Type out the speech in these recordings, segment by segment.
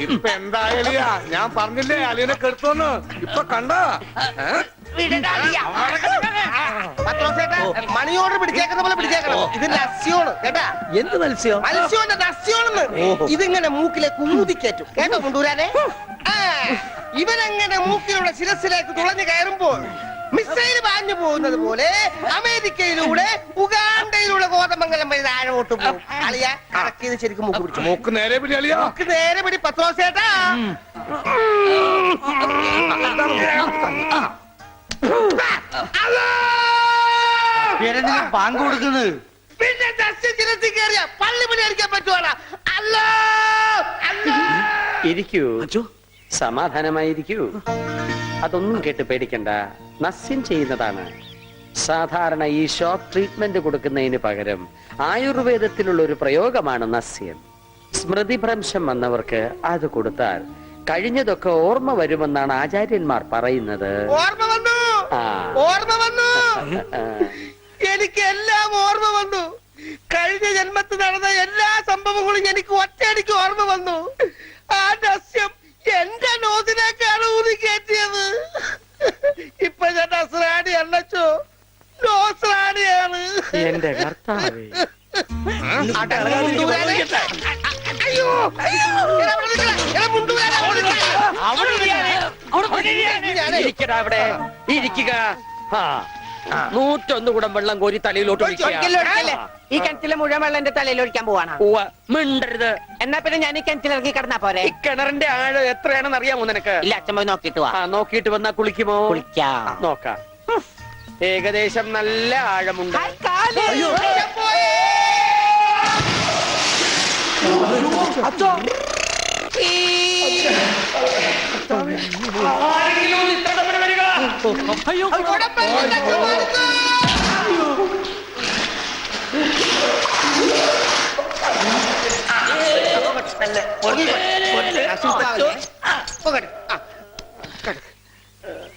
ഇപ്പൊ എന്താ അലിയ? ഞാൻ പറഞ്ഞില്ലേ അലിയനെ കെടുത്തോന്ന്. ഇപ്പൊ കണ്ടോ? മണി ഓർഡർ പിടിച്ചേക്കുന്ന പോലെ പിടിച്ചേക്കണം. ഇത് നസ്യോണ് കേട്ടാ. എന്ത് മത്സ്യം? മത്സ്യോന്റെ നസ്യോണെന്ന്. ഇതിങ്ങനെ മൂക്കിലേക്ക് ഊതിക്കേറ്റും കേട്ടോ മുണ്ടൂരാനെ. ഇവനെങ്ങനെ മൂക്കിലൂടെ ശിരസിലേക്ക് തുളഞ്ഞു കയറുമ്പോൾ മിസൈൽ പാഞ്ഞു പോകുന്നത് പോലെ അമേരിക്കയിലൂടെ ഉഗാണ്ടയിലൂടെ കോതമംഗലം വഴി താഴോട്ട് പോകും. അളിയ കറക്റ്റ് ചെയ്ത് ശരിക്കും മൂക്ക് പിടിച്ചു. മൂക്ക് നേരെ പിടി അലിയ. മൂക്ക് നേരെ പിടി പത്രോസേട്ടാ. ബാങ്ക് കൊടുക്കുന്നത് പിന്നെ ശിരസിൽ കയറിയ പള്ളി പണി അടിക്കാൻ പറ്റുവാണ്. അല്ലോ അല്ലോ. ഇരിക്കൂ, സമാധാനമായിരിക്കൂ. അതൊന്നും കേട്ട് പേടിക്കണ്ട, നസ്യം ചെയ്യുന്നതാണ്. സാധാരണ ഈ ഷോക്ക് ട്രീറ്റ്മെന്റ് കൊടുക്കുന്നതിന് പകരം ആയുർവേദത്തിലുള്ള ഒരു പ്രയോഗമാണ് നസ്യം. സ്മൃതിഭ്രംശം വന്നവർക്ക് അത് കൊടുത്താൽ കഴിഞ്ഞതൊക്കെ ഓർമ്മ വരുമെന്നാണ് ആചാര്യന്മാർ പറയുന്നത്. ഓർമ്മ വന്നു, ഓർമ്മ വന്നു. എനിക്ക് എല്ലാം ഓർമ്മ വന്നു. കഴിഞ്ഞ ജന്മത്തിൽ നടന്ന എല്ലാ സംഭവങ്ങളും എനിക്ക് ഒറ്റയടിക്ക് ഓർമ്മ വന്നു. ആ നസ്യം എന്റെ നോസിലേക്കാണ് ഊതി കയറ്റിയത്. ഇപ്പൊ ഞാൻ നസ്രാണി അല്ലച്ചോ, നോസ്രാണിയാണ്. എന്റെ കർത്താവേ, അയ്യോ ഇരിക്കടാ അവിടെ, ഇരിക്കുക. 101 കുടം വെള്ളം കോരി തലയിലോട്ട് ഈ കിണറ്റിലെ മുഴുവൻ വെള്ളം എന്റെ തലയിൽ ഒഴിക്കാൻ പോവാണ്. മിണ്ടരുത്. എന്നാ പിന്നെ ഞാൻ ഈ കിണറ്റിലിറങ്ങി കിടന്നാ പോരെ? ഈ കിണറിന്റെ ആഴം എത്രയാണെന്ന് അറിയാമോ നിനക്ക്? ഇല്ല, അച്ഛൻ പോയി നോക്കിട്ട് വാ. നോക്കിയിട്ട് വന്നാ കുളിക്കുമോ? കുളിക്കാം. നോക്കാം. ഏകദേശം നല്ല ആഴമുണ്ട്.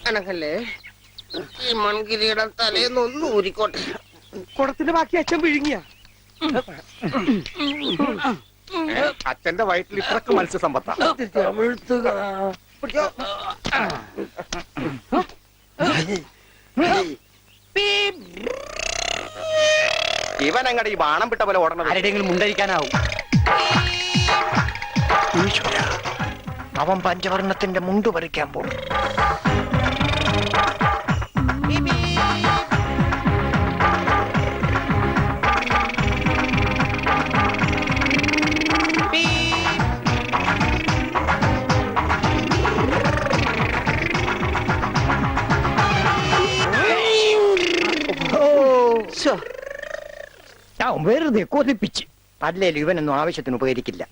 അനക്കല്ലേ ഈ മൺകിരിയുടെ തലേന്നൊന്ന് ഊരിക്കോട്ടെ. കുടത്തിന്റെ ബാക്കി അച്ഛൻ വിഴുങ്ങിയ. അച്ഛന്റെ വയറ്റിൽ ഇത്രക്ക് മത്സ്യസമ്പത്താ. ഇവൻ അങ്ങടെ ഈ ബാണം വിട്ട പോലെ ഓടണം. ആരുടെയെങ്കിലും മുണ്ടരിക്കാനാവും. അവൻ പഞ്ചവർണ്ണത്തിന്റെ മുണ്ടു പറിക്കാൻ പോകും. ഞാൻ വെറുതെ കൊതിപ്പിച്ച്. അല്ലേലും ഇവനൊന്നും ആവശ്യത്തിന് ഉപകരിക്കില്ല.